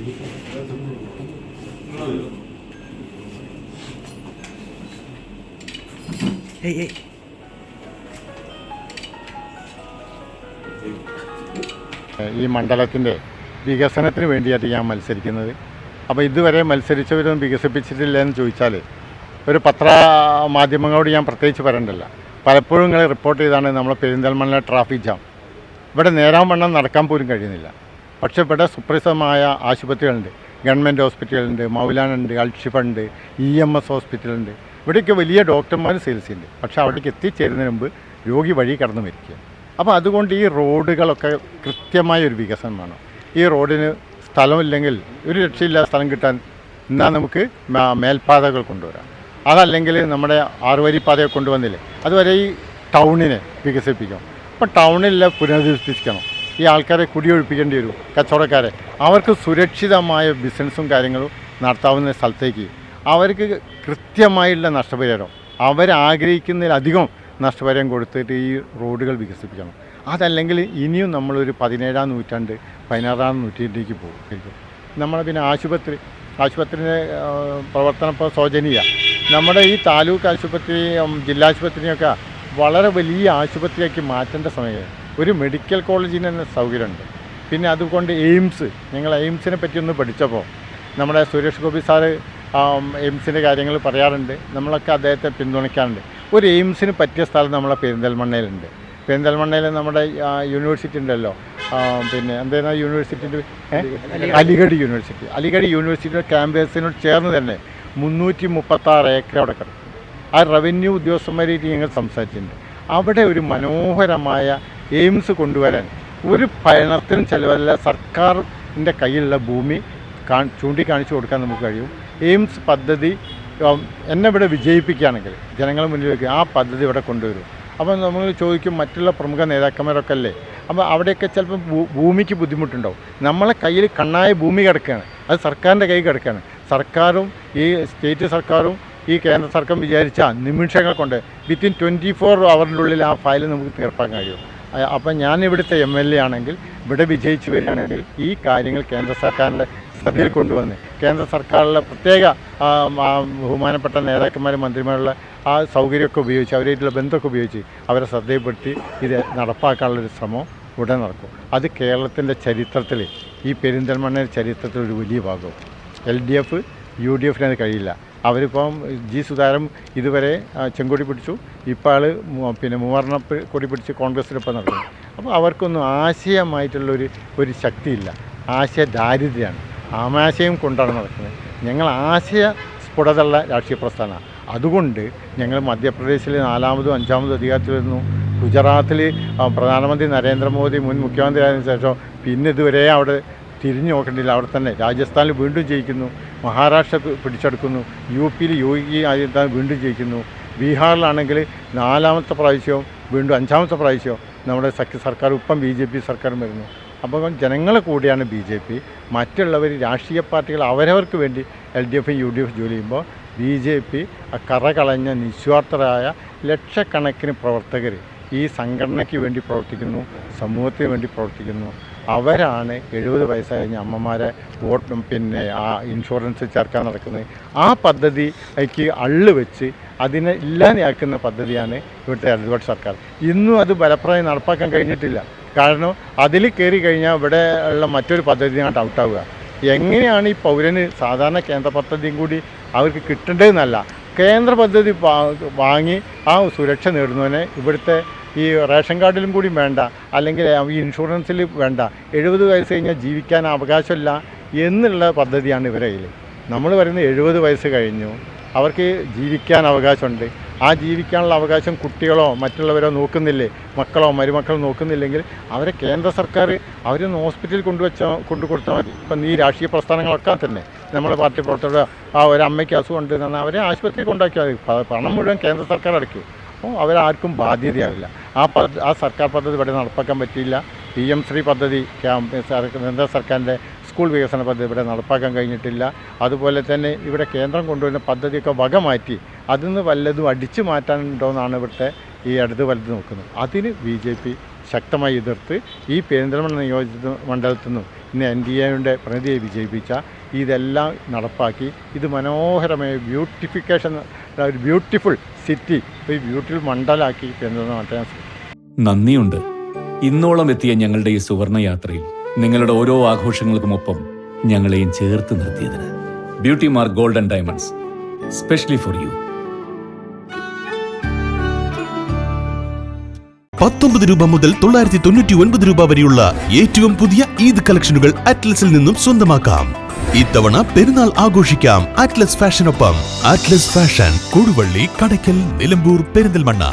ഈ മണ്ഡലത്തിൻ്റെ വികസനത്തിന് വേണ്ടിയാണ് ഞാൻ മത്സരിക്കുന്നത്. അപ്പോൾ ഇതുവരെ മത്സരിച്ചവരൊന്നും വികസിപ്പിച്ചിട്ടില്ല എന്ന് ചോദിച്ചാൽ ഒരു പത്രമാധ്യമങ്ങളോട് ഞാൻ പ്രത്യേകിച്ച് പറയണ്ടല്ല. പലപ്പോഴും നിങ്ങൾ റിപ്പോർട്ട് ചെയ്താണ് നമ്മളെ പെരിന്തൽമണ്ണ ട്രാഫിക് ജാം. ഇവിടെ നേരാവണ്ണം നടക്കാൻ പോലും കഴിയുന്നില്ല. പക്ഷേ ഇവിടെ സുപ്രസിദ്ധമായ ആശുപത്രികളുണ്ട്, ഗവൺമെൻറ് ഹോസ്പിറ്റലുണ്ട്, മൗലാനുണ്ട്, അൽഷിഫുണ്ട്, EMS ഹോസ്പിറ്റലുണ്ട്. ഇവിടെയൊക്കെ വലിയ ഡോക്ടർമാർ ചികിത്സയുണ്ട്. പക്ഷേ അവിടേക്ക് എത്തിച്ചേരുന്നതിന് മുമ്പ് രോഗി വഴി കടന്നു മരിക്കുക. അപ്പോൾ അതുകൊണ്ട് ഈ റോഡുകളൊക്കെ കൃത്യമായൊരു വികസനം വേണം. ഈ റോഡിന് സ്ഥലമില്ലെങ്കിൽ ഒരു രക്ഷയില്ലാത്ത സ്ഥലം കിട്ടാൻ എന്നാൽ നമുക്ക് മേൽപ്പാതകൾ കൊണ്ടുവരാം. അതല്ലെങ്കിൽ നമ്മുടെ 6 വരിപ്പാതയെ കൊണ്ടുവന്നില്ലേ, അതുവരെ ഈ ടൗണിനെ വികസിപ്പിക്കണം. അപ്പോൾ ടൗണിലെ പുനരുദ്ധരിക്കണം. ഈ ആൾക്കാരെ കുടിയൊഴിപ്പിക്കേണ്ടി വരും, കച്ചവടക്കാരെ. അവർക്ക് സുരക്ഷിതമായ ബിസിനസ്സും കാര്യങ്ങളും നടത്താവുന്ന സ്ഥലത്തേക്ക് അവർക്ക് കൃത്യമായുള്ള നഷ്ടപരിഹാരം, അവരാഗ്രഹിക്കുന്നതിലധികം നഷ്ടപരിഹാരം കൊടുത്തിട്ട് ഈ റോഡുകൾ വികസിപ്പിക്കണം. അതല്ലെങ്കിൽ ഇനിയും നമ്മളൊരു 17-ാം നൂറ്റാണ്ട് 16-ാം നൂറ്റാണ്ടിലേക്ക് പോകും. നമ്മളെ പിന്നെ ആശുപത്രിയുടെ പ്രവർത്തനം ഇപ്പോൾ ശോചനീയ. നമ്മുടെ ഈ താലൂക്ക് ആശുപത്രി, ജില്ലാ ആശുപത്രിയൊക്കെ വളരെ വലിയ ആശുപത്രിയാക്കി മാറ്റേണ്ട സമയം. ഒരു മെഡിക്കൽ കോളേജിന് തന്നെ സൗകര്യമുണ്ട്. പിന്നെ അതുകൊണ്ട് ഞങ്ങൾ എയിംസിനെ പറ്റി ഒന്ന് പഠിച്ചപ്പോൾ നമ്മുടെ സുരേഷ് ഗോപി സാറ് എയിംസിൻ്റെ കാര്യങ്ങൾ പറയാറുണ്ട്. നമ്മളൊക്കെ അദ്ദേഹത്തെ പിന്തുണയ്ക്കാറുണ്ട്. ഒരു എയിംസിന് പറ്റിയ സ്ഥലം നമ്മളെ പെരിന്തൽമണ്ണയിലുണ്ട്. പെരിന്തൽമണ്ണയിൽ നമ്മുടെ യൂണിവേഴ്സിറ്റി ഉണ്ടല്ലോ, പിന്നെ എന്താ യൂണിവേഴ്സിറ്റിൻ്റെ അലിഗഡ് യൂണിവേഴ്സിറ്റിയുടെ ക്യാമ്പസിനോട് ചേർന്ന് തന്നെ 336 ഏക്കർ അവിടെ കിടക്കും. ആ റവന്യൂ ഉദ്യോഗസ്ഥന്മാരായിട്ട് ഞങ്ങൾ സംസാരിച്ചിട്ടുണ്ട്. അവിടെ ഒരു മനോഹരമായ എയിംസ് കൊണ്ടുവരാൻ ഒരു ഭരണത്തിനും ചിലവല്ല, സർക്കാരിൻ്റെ കയ്യിലുള്ള ഭൂമി ചൂണ്ടിക്കാണിച്ചു കൊടുക്കാൻ നമുക്ക് കഴിയും. എയിംസ് പദ്ധതി എന്നെ ഇവിടെ വിജയിപ്പിക്കുകയാണെങ്കിൽ ജനങ്ങൾ മുന്നിൽ വയ്ക്കുക, ആ പദ്ധതി ഇവിടെ കൊണ്ടുവരും. അപ്പോൾ നമ്മൾ ചോദിക്കും, മറ്റുള്ള പ്രമുഖ നേതാക്കന്മാരൊക്കെ അല്ലേ, അപ്പോൾ അവിടെയൊക്കെ ചിലപ്പോൾ ഭൂമിക്ക് ബുദ്ധിമുട്ടുണ്ടാവും. നമ്മളെ കയ്യിൽ കണ്ണായ ഭൂമി കിടക്കുകയാണ്, അത് സർക്കാരിൻ്റെ കയ്യിൽ കിടക്കുകയാണ്. സർക്കാരും ഈ സ്റ്റേറ്റ് സർക്കാരും ഈ കേന്ദ്ര സർക്കാർ വിചാരിച്ചാൽ നിമിഷങ്ങൾ കൊണ്ട് വിത്തിൻ 24 ഹവറിനുള്ളിൽ ആ ഫയൽ നമുക്ക് തീർപ്പാക്കാൻ കഴിയും. അപ്പം ഞാൻ ഇവിടുത്തെ MLA ആണെങ്കിൽ, ഇവിടെ വിജയിച്ചു വരികയാണെങ്കിൽ ഈ കാര്യങ്ങൾ കേന്ദ്ര സർക്കാരിൻ്റെ ശ്രദ്ധയിൽ കൊണ്ടുവന്ന് കേന്ദ്ര സർക്കാരിലെ പ്രത്യേക ബഹുമാനപ്പെട്ട നേതാക്കന്മാരും മന്ത്രിമാരുള്ള ആ സൗകര്യമൊക്കെ ഉപയോഗിച്ച്, അവരായിട്ടുള്ള ബന്ധമൊക്കെ ഉപയോഗിച്ച് അവരെ ശ്രദ്ധയിൽപ്പെടുത്തി ഇത് നടപ്പാക്കാനുള്ളൊരു ശ്രമം ഉടൻ നടക്കും. അത് കേരളത്തിൻ്റെ ചരിത്രത്തിൽ, ഈ പെരിന്തൽമണ്ണ ചരിത്രത്തിൽ ഒരു വലിയ ഭാഗവും LDF UDFന് അത് കഴിയില്ല. അവരിപ്പം സുധാകരൻ ഇതുവരെ ചെങ്കൊടി പിടിച്ചു, ഇപ്പോൾ ആൾ പിന്നെ മൂവർണ്ണ കൊടി പിടിച്ച് കോൺഗ്രസ്സിലൊപ്പം നടക്കുന്നു. അപ്പോൾ അവർക്കൊന്നും ആശയമായിട്ടുള്ളൊരു ശക്തിയില്ല, ആശയ ദാരിദ്ര്യമാണ്. ആമാശയം കൊണ്ടാണ് നടക്കുന്നത്. ഞങ്ങൾ ആശയ സ്ഫുടതയുള്ള രാഷ്ട്രീയ പ്രസ്ഥാനമാണ്. അതുകൊണ്ട് ഞങ്ങൾ മധ്യപ്രദേശിൽ 4-മതും 5-മതും അധികാരത്തിൽ വരുന്നു. ഗുജറാത്തിൽ പ്രധാനമന്ത്രി നരേന്ദ്രമോദി മുൻ മുഖ്യമന്ത്രി ആയതിനു ശേഷം പിന്നെ ഇതുവരെ അവിടെ തിരിഞ്ഞു നോക്കേണ്ടില്ല, അവിടെ തന്നെ. രാജസ്ഥാനിൽ വീണ്ടും ജയിക്കുന്നു, മഹാരാഷ്ട്ര പിടിച്ചെടുക്കുന്നു, UPയിൽ യോഗി ആദിത്യനാഥ് വീണ്ടും ജയിക്കുന്നു, ബീഹാറിലാണെങ്കിൽ 4-മത്തെ പ്രാവശ്യവും വീണ്ടും 5-മത്തെ പ്രാവശ്യവും നമ്മുടെ സർക്കാർ ഇപ്പം BJP സർക്കാർ വരുന്നു. അപ്പോൾ ജനങ്ങളെ കൂടിയാണ് BJP. മറ്റുള്ളവർ രാഷ്ട്രീയ പാർട്ടികൾ അവരവർക്ക് വേണ്ടി LDF UDF ജോലി ചെയ്യുമ്പോൾ BJP കറകളഞ്ഞ നിസ്വാർത്ഥരായ ലക്ഷക്കണക്കിന് പ്രവർത്തകർ ഈ സംഘടനയ്ക്ക് വേണ്ടി പ്രവർത്തിക്കുന്നു, സമൂഹത്തിന് വേണ്ടി പ്രവർത്തിക്കുന്നു. അവരാണ് 70 വയസ്സ് കഴിഞ്ഞ അമ്മമാരെ പിന്നെ ആ ഇൻഷുറൻസ് ചേർക്കാൻ നടക്കുന്നത്. ആ പദ്ധതിക്ക് വെച്ച് അതിനെ ഇല്ലാതെയാക്കുന്ന പദ്ധതിയാണ് ഇവിടുത്തെ ഇടതുപക്ഷ സർക്കാർ. ഇന്നും അത് ഫലപ്രദമായി നടപ്പാക്കാൻ കഴിഞ്ഞിട്ടില്ല. കാരണം അതിൽ കയറി കഴിഞ്ഞാൽ ഇവിടെ ഉള്ള മറ്റൊരു പദ്ധതിയാണ് ഔട്ടാവുക. എങ്ങനെയാണ് ഈ പൗരന് സാധാരണ കേന്ദ്ര പദ്ധതിയും കൂടി അവർക്ക് കിട്ടേണ്ടതെന്നല്ല, കേന്ദ്ര പദ്ധതി വാങ്ങി ആ സുരക്ഷ നേടുന്നതിന് ഇവിടുത്തെ ഈ റേഷൻ കാർഡിലും കൂടി വേണ്ട, അല്ലെങ്കിൽ ഈ ഇൻഷുറൻസിൽ വേണ്ട, 70 വയസ്സ് കഴിഞ്ഞാൽ ജീവിക്കാൻ അവകാശമില്ല എന്നുള്ള പദ്ധതിയാണ് ഇവരെ കയ്യിൽ. നമ്മൾ പറയുന്നത് 70 വയസ്സ് കഴിഞ്ഞു, അവർക്ക് ജീവിക്കാൻ അവകാശമുണ്ട്. ആ ജീവിക്കാനുള്ള അവകാശം കുട്ടികളോ മറ്റുള്ളവരോ നോക്കുന്നില്ലേ, മക്കളോ മരുമക്കളോ നോക്കുന്നില്ലെങ്കിൽ അവരെ കേന്ദ്ര സർക്കാർ അവരൊന്ന് ഹോസ്പിറ്റലിൽ കൊണ്ടു കൊടുത്താൽ മതി. ഇപ്പം ഈ രാഷ്ട്രീയ പ്രസ്ഥാനങ്ങളൊക്കെ തന്നെ നമ്മുടെ പാർട്ടി പ്രവർത്തകർ ഒരു അമ്മയ്ക്ക് അസുഖമുണ്ട് എന്നാൽ അവരെ ആശുപത്രിയിൽ കൊണ്ടാക്കിയാൽ മതി. പണം മുഴുവൻ കേന്ദ്ര സർക്കാർ അടയ്ക്കും. അപ്പോൾ അവരാർക്കും ബാധ്യതയാവില്ല. ആ സർക്കാർ പദ്ധതി ഇവിടെ നടപ്പാക്കാൻ പറ്റിയില്ല. PM ശ്രീ പദ്ധതി കേന്ദ്ര സർക്കാരിൻ്റെ സ്കൂൾ വികസന പദ്ധതി ഇവിടെ നടപ്പാക്കാൻ കഴിഞ്ഞിട്ടില്ല. അതുപോലെ തന്നെ ഇവിടെ കേന്ദ്രം കൊണ്ടുവരുന്ന പദ്ധതിയൊക്കെ വക മാറ്റി അതിൽ നിന്ന് വല്ലതും അടിച്ചു മാറ്റാനുണ്ടോ എന്നാണ് ഇവിടുത്തെ ഈ ഇടത് വലത് നോക്കുന്നത്. അതിന് BJP ശക്തമായി എതിർത്ത് ഈ പെരിന്തൽമണ്ണ നിയോജക മണ്ഡലത്തിൽ നിന്നും ഇന്ന് NDAയുടെ പ്രതിനിധിയെ വിജയിപ്പിച്ച ഇതെല്ലാം നടപ്പാക്കി ഇത് മനോഹരമായ ഒരു ബ്യൂട്ടിഫുൾ സിറ്റി, ഒരു ബ്യൂട്ടിഫുൾ മണ്ഡലമാക്കി പെരിന്തൽമണ്ണ മാറ്റാൻ ശ്രമിക്കും. നന്ദിയുണ്ട്. ഇന്നോളം എത്തിയ ഞങ്ങളുടെ ഈ സുവർണ യാത്രയിൽ നിങ്ങളുടെ ഓരോ ആഘോഷങ്ങൾക്കുമൊപ്പം ഞങ്ങളെയും ചേർത്ത് നിർത്തിയതിന്. Beauty mark gold and diamonds, specially for you. 19 രൂപ മുതൽ 999 രൂപ വരെയുള്ള ഏറ്റവും പുതിയ ഈദ് കളക്ഷനുകൾ അറ്റ്ലസിൽ നിന്നും സ്വന്തമാക്കാം. ഇത്തവണ പെരുന്നാൾ ആഘോഷിക്കാം അറ്റ്ലസ് ഫാഷനൊപ്പം. Atlas fashion, Koduvally, Kadakkal, Nilambur, Perinthalmanna.